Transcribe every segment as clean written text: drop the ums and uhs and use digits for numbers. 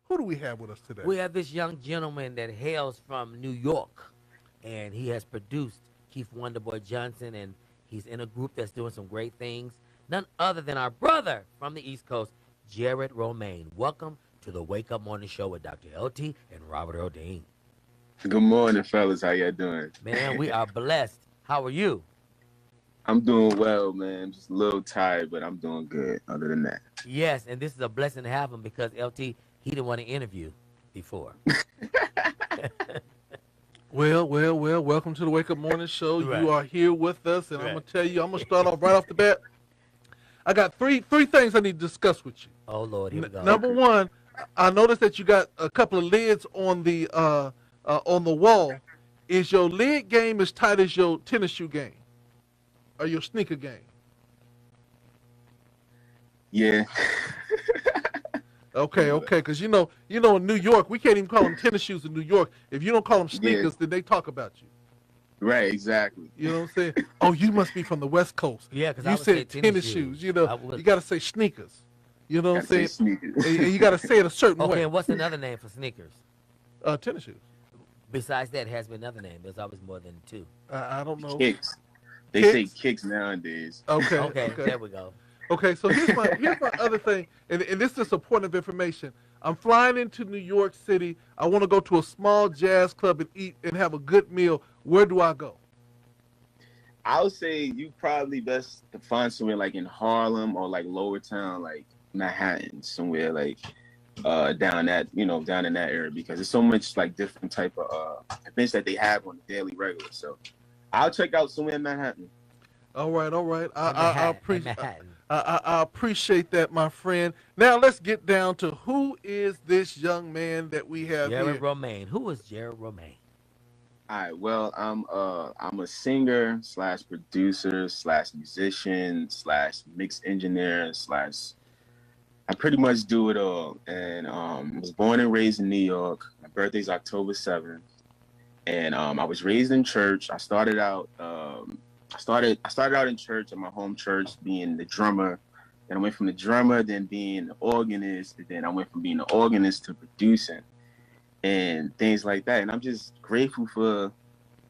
Who do we have with us today? We have this young gentleman that hails from New York, and he has produced Keith Wonderboy Johnson, and he's in a group that's doing some great things. None other than our brother from the East Coast, Jarod Romain. Welcome to the Wake Up Morning Show with Dr. LT and Robert Earl Dean. Good morning, fellas. How y'all doing? Man, we are blessed. How are you? I'm doing well, man. I'm just a little tired, but I'm doing good other than that. Yes, and this is a blessing to have him because LT, he didn't want to interview before. Well. Welcome to the Wake Up Morning Show. Right. You are here with us, and Right. I'm gonna tell you. I'm gonna start off right off the bat. I got three things I need to discuss with you. Oh, Lord, here we go. Number one, I noticed that you got a couple of lids on the wall. Is your lid game as tight as your tennis shoe game, or your sneaker game? Yeah. Okay, because you know, in New York, we can't even call them tennis shoes in New York. If you don't call them sneakers, then they talk about you. Right, exactly. You know what I'm saying? Oh, you must be from the West Coast. Yeah, because you said tennis shoes. You know, you got to say sneakers. You know what I'm saying? Sneakers. And you got to say it a certain Okay, way. and what's another name for sneakers? Tennis shoes. Besides that, has been another name. There's always more than two. I don't know. Kicks. They Kicks? say kicks nowadays. Okay. There we go. Okay, so here's my other thing, and this is supportive information. I'm flying into New York City. I want to go to a small jazz club and eat and have a good meal. Where do I go? I would say you probably best to find somewhere like in Harlem or like Lower Town, like Manhattan, somewhere like down in that area, because there's so much like different type of events that they have on the daily regular. So I'll check out somewhere in Manhattan. All right. Manhattan. I appreciate that, my friend. Now let's get down to who is this young man that we have Jarod here. Romain. Who is Jarod Romain? All right. Well, I'm a singer slash producer slash musician slash mix engineer slash. I pretty much do it all. And was born and raised in New York. My birthday's October 7th. And I was raised in church. I started out in church, at my home church, being the drummer. Then I went from the drummer, then being the organist, and then I went from being the organist to producing and things like that. And I'm just grateful for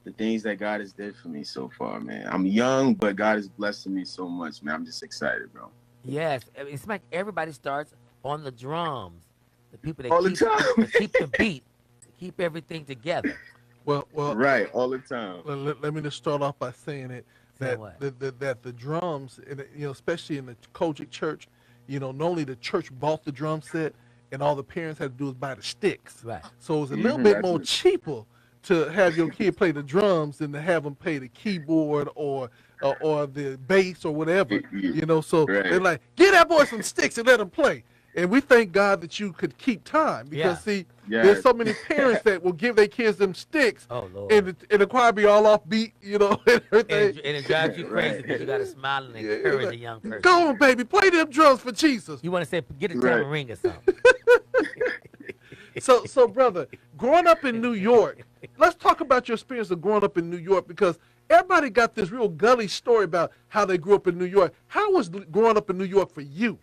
the things that God has did for me so far, man. I'm young, but God is blessing me so much, man. I'm just excited, bro. Yes, it's like everybody starts on the drums. The people that All the time. that keep the beat, to keep everything together. Well, right, all the time. let me just start off by saying it that that the drums, especially in the Kojic church, not only the church bought the drum set, and all the parents had to do is buy the sticks. Right. So it was a little bit more cheaper to have your kid play the drums than to have them play the keyboard or the bass or whatever. So right. They're like, give that boy some sticks and let him play. And we thank God that you could keep time because there's so many parents that will give their kids them sticks. Oh, Lord. And the choir be all off beat, and everything. And it drives you crazy because you got to smile and encourage a young person. Go on, baby, play them drums for Jesus. You want to say, get a tambourine or something. So brother, growing up in New York, let's talk about your experience of growing up in New York, because everybody got this real gully story about how they grew up in New York. How was growing up in New York for you?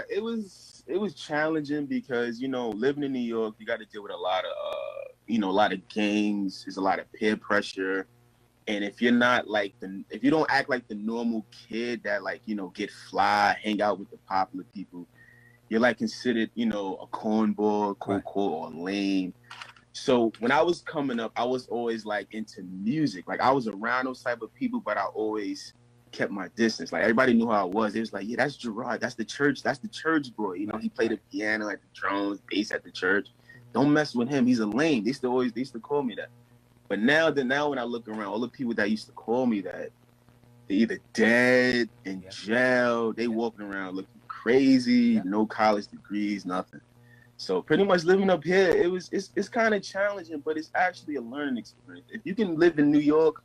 It was challenging because living in New York, you got to deal with a lot of gangs. There's a lot of peer pressure, and if you're not if you don't act like the normal kid that get fly, hang out with the popular people, you're considered a cornball, quote unquote, or lame. So when I was coming up, I was always into music. I was around those type of people, but I always kept my distance. Everybody knew how I was. It was yeah, that's Jarod. That's the church boy. He played the piano at the drums, bass at the church. Don't mess with him. He's a lame. They used to call me that. But now when I look around, all the people that used to call me that, they're either dead, in jail, they walking around looking crazy, no college degrees, nothing. So pretty much living up here, it's kind of challenging, but it's actually a learning experience. If you can live in New York,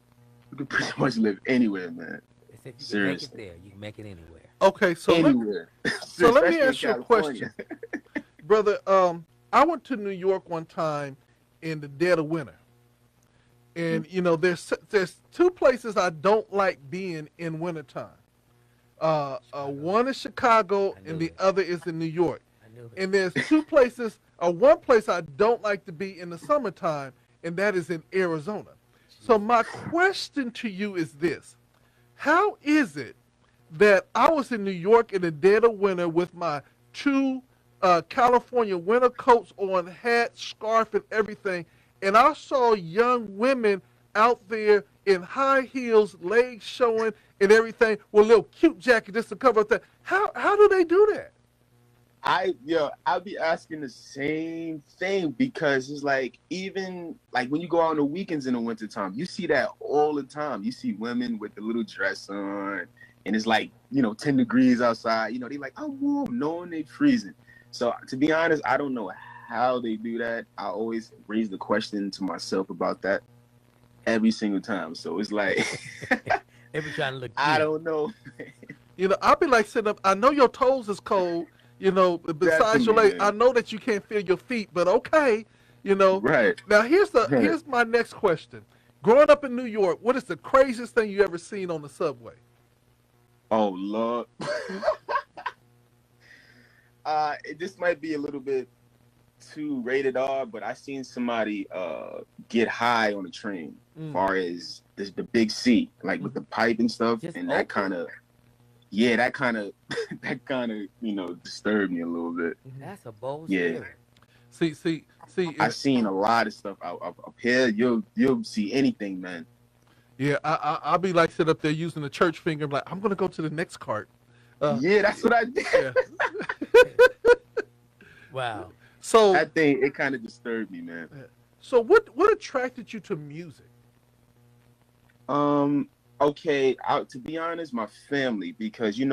you can pretty much live anywhere, man. If you can make it there, you can make it anywhere. Okay, so anywhere. Let me ask you a question, brother. I went to New York one time in the dead of winter, and there's two places I don't like being in wintertime. One is Chicago, and the other is in New York. knew it. And there's two places, or one place I don't like to be in the summertime, and that is in Arizona. So my question to you is this: how is it that I was in New York in the dead of winter with my two California winter coats on, hat, scarf, and everything, and I saw young women out there in high heels, legs showing, and everything, with a little cute jacket just to cover up that? How do they do that? I'll be asking the same thing, because it's like, even like when you go out on the weekends in the wintertime, you see that all the time. You see women with the little dress on, and it's like, 10 degrees outside. They like, I'm warm, knowing they freezing. So to be honest, I don't know how they do that. I always raise the question to myself about that every single time. So it's like, They be trying to look cute. I don't know. I'll be like sitting up. I know your toes is cold. Besides your legs, I know that you can't feel your feet, but okay. Right. Now here's my next question. Growing up in New York, what is the craziest thing you ever seen on the subway? Oh Lord. This might be a little bit too rated R, but I seen somebody get high on the train, as far as the big C, like with the pipe and stuff. Just and that kind of disturbed me a little bit. That's a bold Yeah. spirit. See. I've seen a lot of stuff up here. You'll see anything, man. Yeah, I'll be like sitting up there using the church finger. I'm like, I'm gonna go to the next cart. Yeah, that's what I did. Yeah. Wow. So That thing, it kind of disturbed me, man. So what attracted you to music? Okay, to be honest, my family, because Keith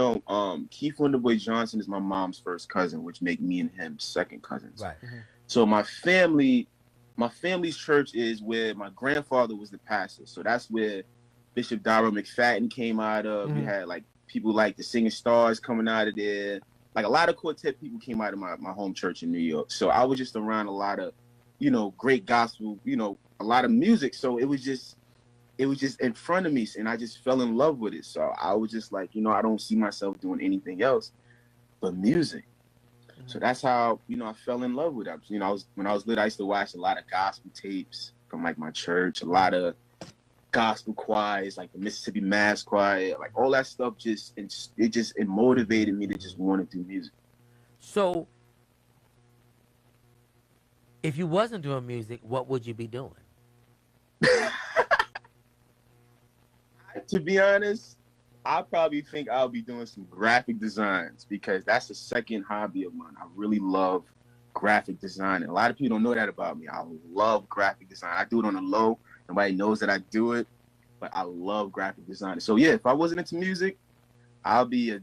Wonderboy Johnson is my mom's first cousin, which make me and him second cousins. Right. So my family's church is where my grandfather was the pastor. So that's where Bishop Jarod McFadden came out of. We had like people like the Singing Stars coming out of there. Like a lot of quartet people came out of my home church in New York. So I was just around a lot of, great gospel, a lot of music. So it was just in front of me, and I just fell in love with it. So I was just like, I don't see myself doing anything else but music. So that's how, I fell in love with it. When I was little, I used to watch a lot of gospel tapes from like my church, a lot of gospel choirs, like the Mississippi Mass Choir, like all that stuff. It motivated me to just want to do music. So, if you wasn't doing music, what would you be doing? To be honest, I probably think I'll be doing some graphic designs, because that's a second hobby of mine. I really love graphic design, and a lot of people don't know that about me. I love graphic design. I do it on the low. Nobody knows that I do it, but I love graphic design. So yeah, if I wasn't into music, I'll be a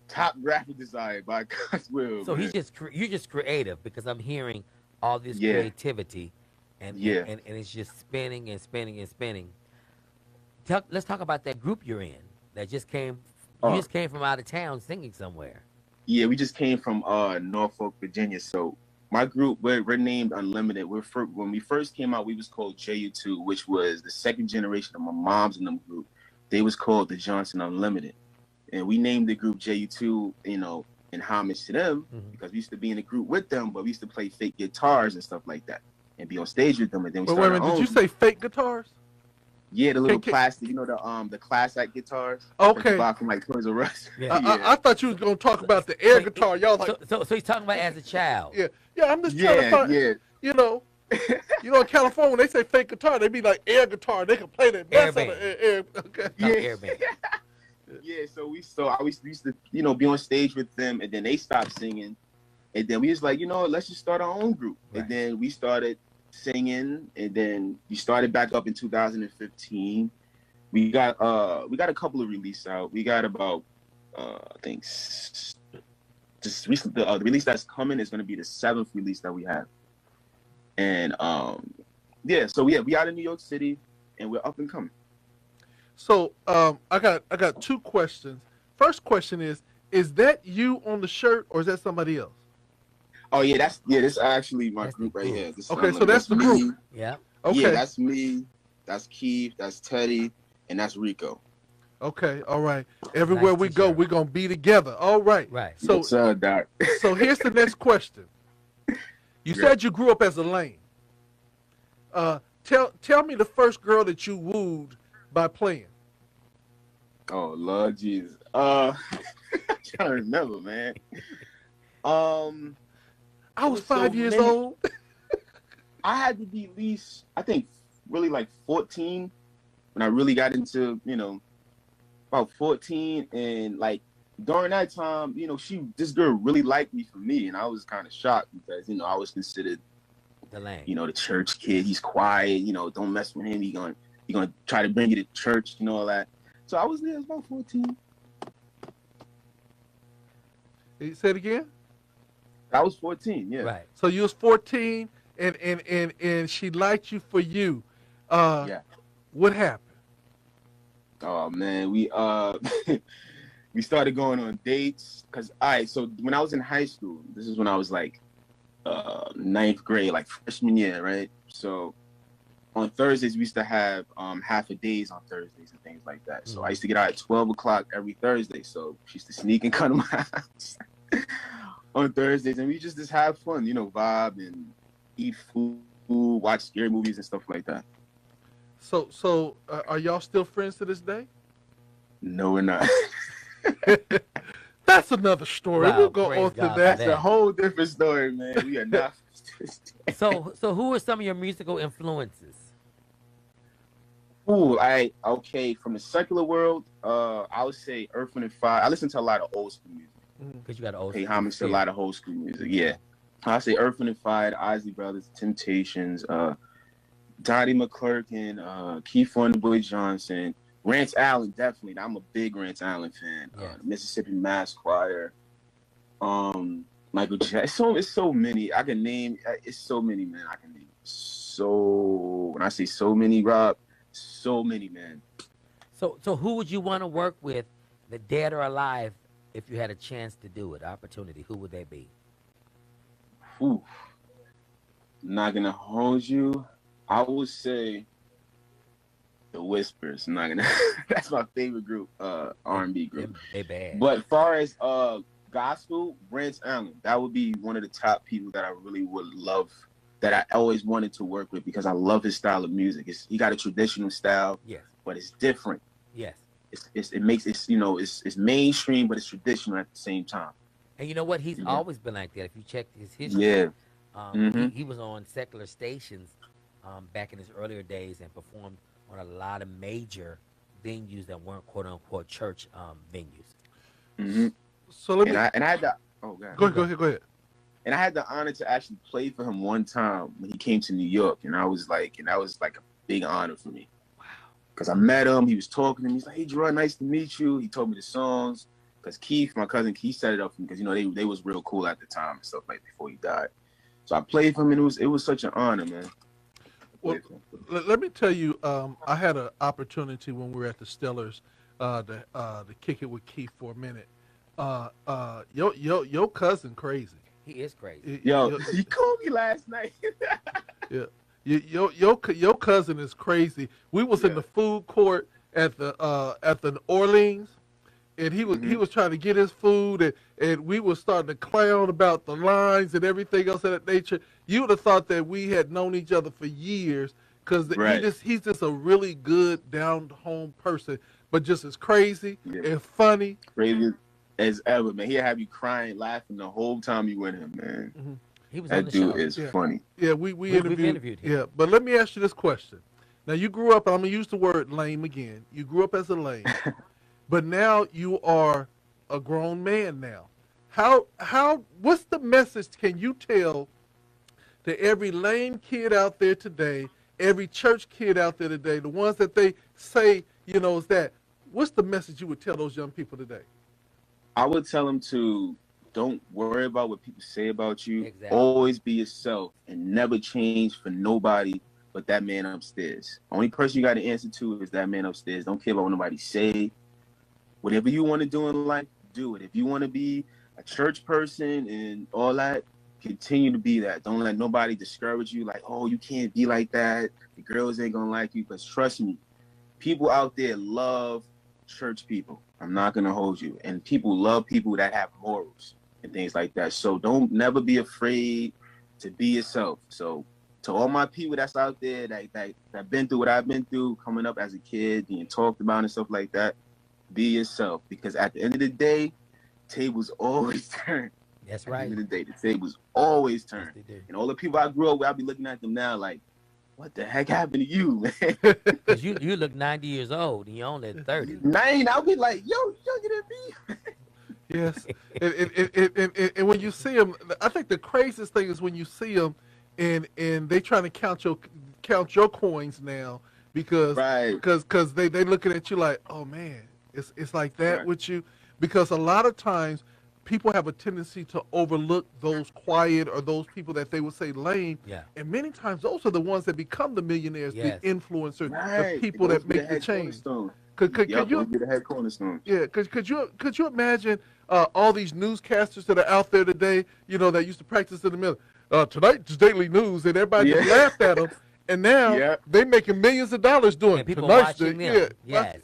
top graphic designer by God's will. So man. you're just creative, because I'm hearing all this creativity, and it's just spinning and spinning and spinning. Let's talk about that group you're in that just came. You just came from out of town singing somewhere. Yeah, we just came from Norfolk, Virginia. So my group, we're named Unlimited. When we first came out, we was called JU2, which was the second generation of my mom's in them group. They was called the Johnson Unlimited, and we named the group JU2, in homage to them, because we used to be in a group with them, but we used to play fake guitars and stuff like that, and be on stage with them. And then we started. Wait a minute, did you say fake guitars? Yeah, the little plastic, the class act guitars. Okay. That you buy from like Toys R Us. Yeah. I thought you was gonna talk about the air guitar. Y'all like. So he's talking about as a child. Yeah. I'm just trying to find. In California, when they say fake guitar, they be like air guitar. They can play that mess out of air. Okay. Air band. Yeah. So I used to be on stage with them, and then they stopped singing, and then we was like, let's just start our own group, Right. And then we started singing, and then we started back up in 2015. We got a couple of releases out. We got about I think just recently the release that's coming is going to be the 7th release that we have. And we out in New York City, and we're up and coming. So I got two questions. First question is that you on the shirt, or is that somebody else? Oh yeah, this is actually my That's group the right group. here. This Okay, so that's the group. Yeah. Okay. Yeah, that's me. That's Keith. That's Teddy, and that's Rico. Okay, all right. Everywhere Nice we go, t-shirt. we're gonna be together. All right. Right. So, Yes, Doc. so here's the next question. You Yeah. said you grew up as a lane. Tell me the first girl that you wooed by playing. Oh Lord Jesus. I'm trying to remember, man. I It was was so 5 years many. old. I had to be at least, I think, really like 14 when I really got into, about 14, and like during that time, this girl really liked me for me, and I was kind of shocked because I was considered, The lane. the church kid. He's quiet, don't mess with him. He gonna try to bring you to church and all that. So I was there. I was about 14. You said again. I was 14. Yeah. Right. So you was 14, and she liked you for you. Yeah. What happened? Oh man, we we started going on dates because so when I was in high school, this is when I was like ninth grade, like freshman year, right? So on Thursdays we used to have half a days on Thursdays and things like that. So I used to get out at 12 o'clock every Thursday. So she used to sneak and come to my house on Thursdays, and we just have fun, vibe and eat food, watch scary movies and stuff like that. So are y'all still friends to this day? No, we're not. That's another story. Wow, We'll go praise on to God for that. That's a whole different story, man. We are not. So who are some of your musical influences? Ooh, okay. From the secular world, I would say Earth, Wind and Fire. I listen to a lot of old school music. Because you got old Pay school homage to a spirit. lot of old school music. Yeah, I say Earth, Wind and Fire, the Isley Brothers, Temptations, Donnie McClurkin, Keith Wonderboy Johnson, Rance Allen. Definitely, I'm a big Rance Allen fan. Yeah. Mississippi Mass Choir, Michael Jackson. It's so many. I can name. It's so many, man. I can name. So when I say so many, Rob, so many, man. So who would you want to work with, the dead or alive, if you had a chance to do it, opportunity? Who would they be? Ooh, not gonna hold you. I would say the Whispers. I'm not gonna. That's my favorite group, R&B group. They bad. But as far as gospel, Rance Allen, that would be one of the top people that I really would love. That I always wanted to work with because I love his style of music. He got a traditional style, Yes. but it's different. Yes. It's mainstream, but it's traditional at the same time. And you know what? He's Yeah. always been like that. If you check his history, Yeah. Mhm. he was on secular stations back in his earlier days and performed on a lot of major venues that weren't quote unquote church venues. Mhm. So let me. And I had the Go ahead. And I had the honor to actually play for him one time when he came to New York, and that was like a big honor for me. Wow. Because I met him, he was talking to me. He's like, "Hey, Jarod, nice to meet you." He told me the songs. Because Keith, my cousin Keith, set it up for me because they was real cool at the time and stuff like before he died. So I played for him, and it was such an honor, man. Well, let me tell you, I had an opportunity when we were at the Stellars to kick it with Keith for a minute. Your cousin crazy. He is crazy. Yo, he called me last night. Yeah, your cousin is crazy. We was in the food court at the Orleans, and he was trying to get his food, and we were starting to clown about the lines and everything else of that nature. You would have thought that we had known each other for years because he's just a really good down home person, but just as crazy and funny. Crazy as ever, man. He'll have you crying, laughing the whole time you with him, man. Mm-hmm. He was on That the dude show. is funny. Yeah, we interviewed him. Yeah, but let me ask you this question. Now, you grew up, I'm going to use the word lame again. You grew up as a lame, but now you are a grown man now. What's the message can you tell to every lame kid out there today, every church kid out there today, the ones that they say, is that, what's the message you would tell those young people today? I would tell them to don't worry about what people say about you. Exactly. Always be yourself and never change for nobody but that man upstairs. Only person you got to answer to is that man upstairs. Don't care about what nobody say. Whatever you want to do in life, do it. If you want to be a church person and all that, continue to be that. Don't let nobody discourage you like, oh, you can't be like that. The girls ain't going to like you. Because trust me, people out there love church people. I'm not gonna hold you. And people love people that have morals and things like that. So don't never be afraid to be yourself. So to all my people that's out there that been through what I've been through, coming up as a kid, being talked about and stuff like that, be yourself. Because at the end of the day, tables always turn. That's right. At the end of the day, the tables always turn. Yes, they do. And all the people I grew up with, I'll be looking at them now like, what the heck happened to you, man? Because you look 90 years old and you're only 30. Man, I'll be like, yo, younger than me. Yes, and when you see them, I think the craziest thing is when you see them, and they trying to count your coins now because they looking at you like, oh man, it's like that with you, because a lot of times people have a tendency to overlook those quiet or those people that they would say lame. Yeah. And many times those are the ones that become the millionaires, the influencers, the people Those that be make the change. Could you be the head cornerstone? Yeah, could you imagine all these newscasters that are out there today, that used to practice in the middle? Tonight's daily news, and everybody just laughed at them. And now they making millions of dollars doing and people tonight's watching them. Yes.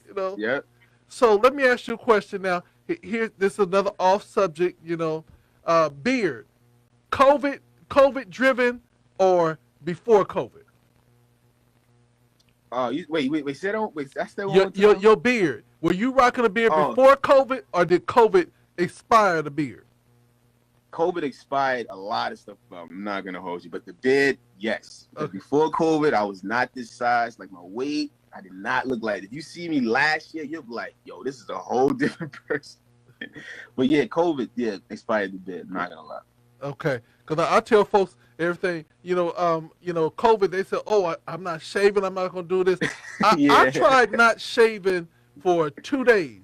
So let me ask you a question now. Here, this is another off subject. Beard, COVID driven or before COVID? Wait. Say that. Wait, that's the one. Your beard. Were you rocking a beard before COVID, or did COVID expire the beard? COVID expired a lot of stuff. I'm not gonna hold you, but the beard, yes. Because before COVID, I was not this size. Like my weight, I did not look like. If you see me last year, you'll be like, "Yo, this is a whole different person." But yeah, COVID, expired the beard. I'm not gonna lie. Okay, because I tell folks everything. COVID. They said, "Oh, I'm not shaving. I'm not gonna do this." I tried not shaving for 2 days.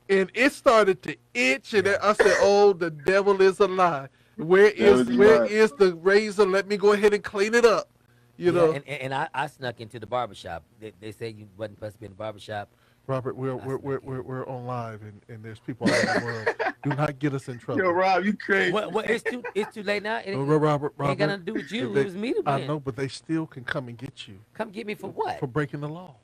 And it started to itch, and I said, "Oh, the devil is a lie. Where is the razor? Let me go ahead and clean it up." And I snuck into the barbershop. They said you wasn't supposed to be in the barbershop. Robert, we're on live, and there's people all over the world. Do not get us in trouble. Yo, Rob, you crazy. Well, it's too late now. Robert, ain't got nothing to do with you. It was me to I know, but they still can come and get you. Come get me for what? For breaking the law.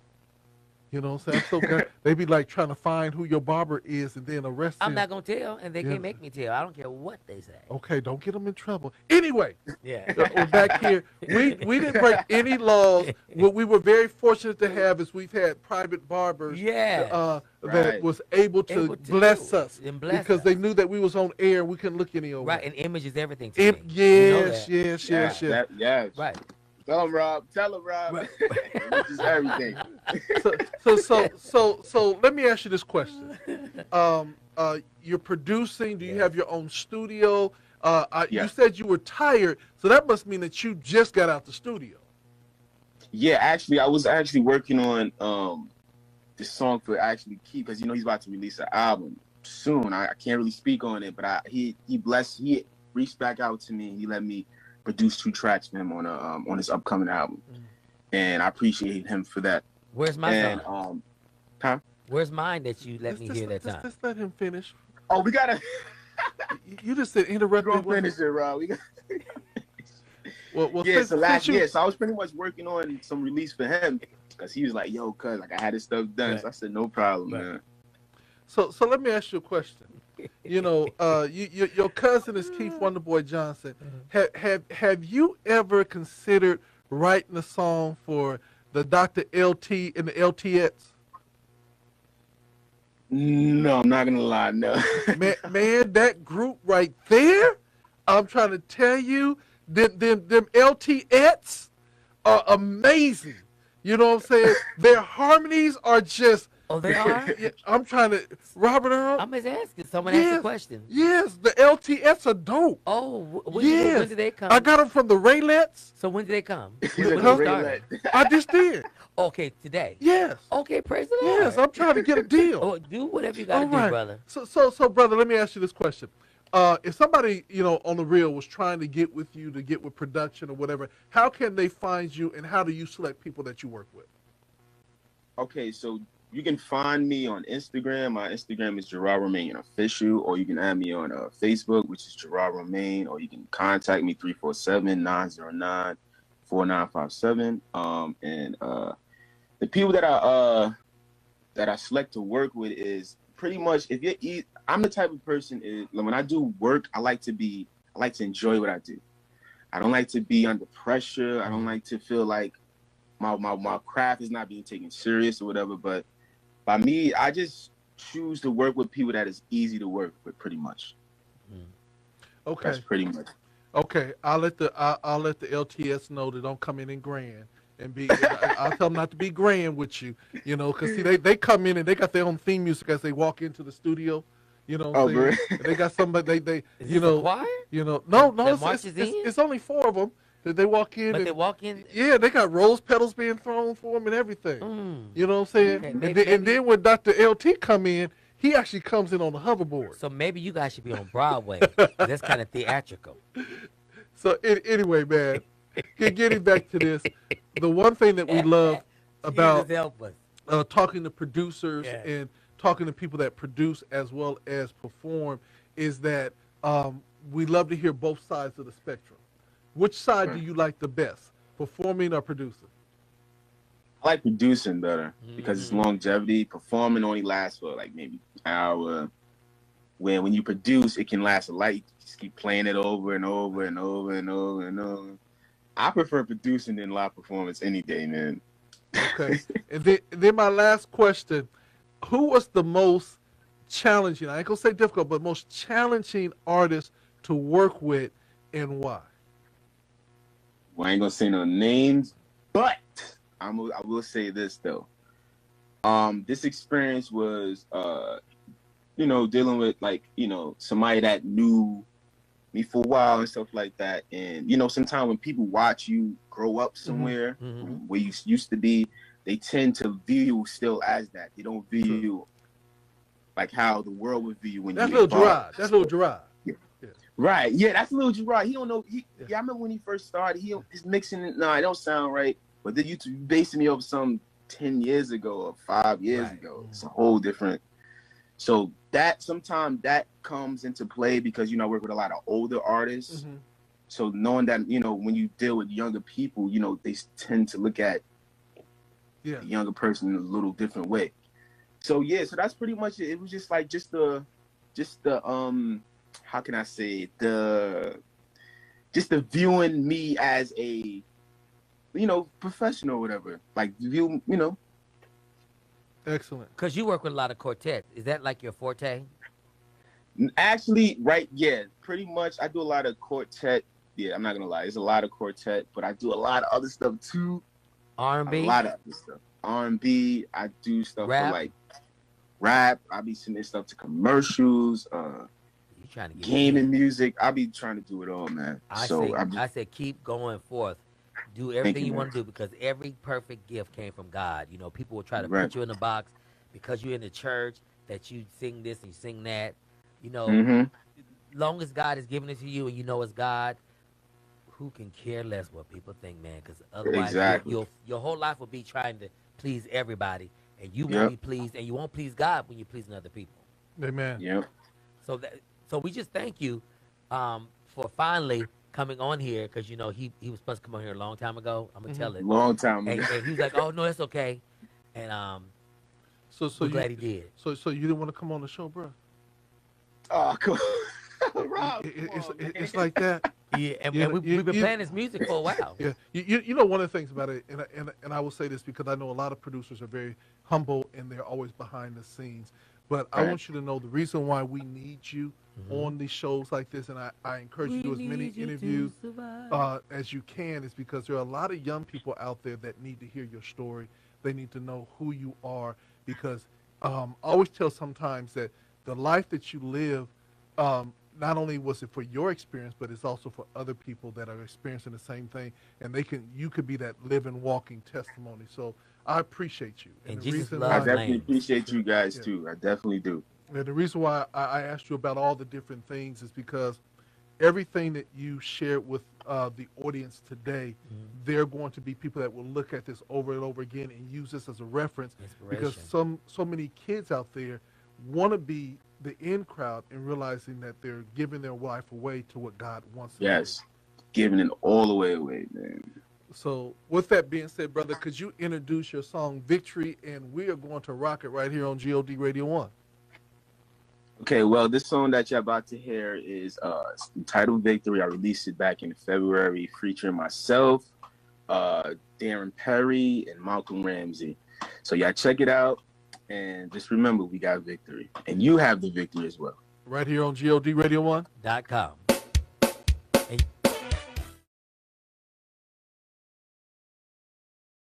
You know what I'm saying? So they be like trying to find who your barber is and then arrest him. I'm not going to tell, and they can't make me tell. I don't care what they say. Okay, don't get them in trouble. Anyway, we're back here. We didn't break any laws. What we were very fortunate to have is we've had private barbers that was able to bless us because they knew that we was on air. We couldn't look any over. Right, and image is everything to me. Yes. Yes. Right. Tell him, Rob. Right. This is everything. So let me ask you this question. You're producing. Do you have your own studio? You said you were tired, so that must mean that you just got out the studio. Yeah, actually, I was actually working on this song for actually Keith, because he's about to release an album soon. I can't really speak on it, but he reached back out to me. He let me produce 2 tracks for him on his upcoming album, and I appreciate him for that. Where's my song? Where's mine that you let me hear that time? Just let him finish. Oh, we gotta. You just said interrupt. We're gonna finish it, Rob. We got. So I was pretty much working on some release for him because he was like, "Yo, cuz I had this stuff done." Right. So I said, "No problem, man." So let me ask you a question. Your cousin is Keith Wonderboy Johnson. Have you ever considered writing a song for the Dr. LT and the LTX? No, I'm not gonna lie. No, man, that group right there. I'm trying to tell you, them LTX are amazing. You know what I'm saying? Their harmonies are just. Oh, they are? I'm trying to, Robert Earl. I'm just asking. Someone asked a question. Yes, the LTS are dope. Oh, when did they come? I got them from the Raylets. So when did they come? I just did. Okay, today. Yes. Okay, praise the Lord. Yes, I'm trying to get a deal. Oh, do whatever you got to do, brother. So, brother, let me ask you this question. If somebody, on the real was trying to get with you, to get with production or whatever, how can they find you, and how do you select people that you work with? Okay, so you can find me on Instagram. My Instagram is Jarod Romain Official, or you can add me on Facebook, which is Jarod Romain, or you can contact me 347-909-4957. And the people that that I select to work with is pretty much if you're I'm the type of person when I do work, I like to enjoy what I do. I don't like to be under pressure. I don't like to feel like my craft is not being taken serious or whatever. But by me, I just choose to work with people that is easy to work with, pretty much. Okay. That's pretty much. Okay, I'll let the LTS know that don't come in and grand and be. I'll tell them not to be grand with you, you know, because see they come in and they got their own theme music as they walk into the studio. You know what I'm saying? They got somebody they Is this a choir? you know no it's only 4 of them that they walk in. But and, they walk in. Yeah, they got rose petals being thrown for them and everything. You know what I'm saying? Okay, and then when Dr. LT come in, he actually comes in on the hoverboard. So maybe you guys should be on Broadway. That's kind of theatrical. So anyway, man, getting back to this, the one thing that we love about help us. Talking to producers and talking to people that produce as well as perform is that we love to hear both sides of the spectrum. Which side do you like the best, performing or producing? I like producing better because it's longevity. Performing only lasts for like maybe an hour. When you produce, it can last a light. You just keep playing it over and over and over and over and over. I prefer producing than live performance any day, man. Okay. and then my last question, who was the most challenging, I ain't gonna say difficult, but most challenging artist to work with and why? Well, I ain't gonna say no names, but I will say this though. This experience was dealing with somebody that knew me for a while and stuff like that. And sometimes when people watch you grow up somewhere where you used to be, they tend to view you still as that. They don't view you like how the world would view you when that's you little Jarod. That's little Jarod. Right, yeah, that's little Jarod. He don't know. I remember when he first started. He's mixing it. No, it don't sound right. But then you basing me off some 10 years ago or 5 years ago. It's a whole different. So that sometimes that comes into play because I work with a lot of older artists. So knowing that when you deal with younger people, they tend to look at the younger person in a little different way. So so that's pretty much it. It was just like the how can I say it? the viewing me as a professional or whatever. Like view Excellent. Because you work with a lot of quartets. Is that like your forte? Actually, right, yeah, pretty much. I do a lot of quartet. Yeah, I'm not gonna lie, it's a lot of quartet, but I do a lot of other stuff too. R&B? A lot of other stuff. R&B. I do stuff Rap? for like rap. I be sending stuff to commercials. You trying to get gaming music. I be trying to do it all, man. I say keep going forth. Do everything you want to do because every perfect gift came from God. People will try to put you in a box because you're in the church that you sing this and you sing that. Long as God is giving it to you and you know it's God, who can care less what people think, man? Because otherwise, your whole life will be trying to please everybody, and you won't be pleased, and you won't please God when you're pleasing other people. Amen. Yep. So we just thank you for finally coming on here because he was supposed to come on here a long time ago. I'm gonna tell it. Long time ago. And he was like, "Oh no, that's okay," and so I'm glad he did. So you didn't want to come on the show, bro? Oh, cool. Rob, it's like that. Yeah, and we've been playing this music for a while. Yeah, you know one of the things about it, and I will say this because I know a lot of producers are very humble and they're always behind the scenes. But I want you to know the reason why we need you on these shows like this, and I encourage you to do as many interviews as you can, is because there are a lot of young people out there that need to hear your story. They need to know who you are because I always tell sometimes that the life that you live, not only was it for your experience, but it's also for other people that are experiencing the same thing, and you could be that living, walking testimony. So I appreciate you. And the Jesus reason loves I why, definitely appreciate you guys too. I definitely do. and the reason why I asked you about all the different things is because everything that you shared with the audience today, there are going to be people that will look at this over and over again and use this as a reference because so many kids out there want to be the in crowd and realizing that they're giving their life away to what God wants them to do. Giving it all the way away, man. So with that being said, brother, could you introduce your song Victory? And we are going to rock it right here on God Radio 1. Okay, well, this song that you're about to hear is entitled Victory. I released it back in February, featuring myself, Darren Perry, and Malcolm Ramsey. So y'all check it out, and just remember, we got victory. And you have the victory as well. Right here on God Radio 1.com.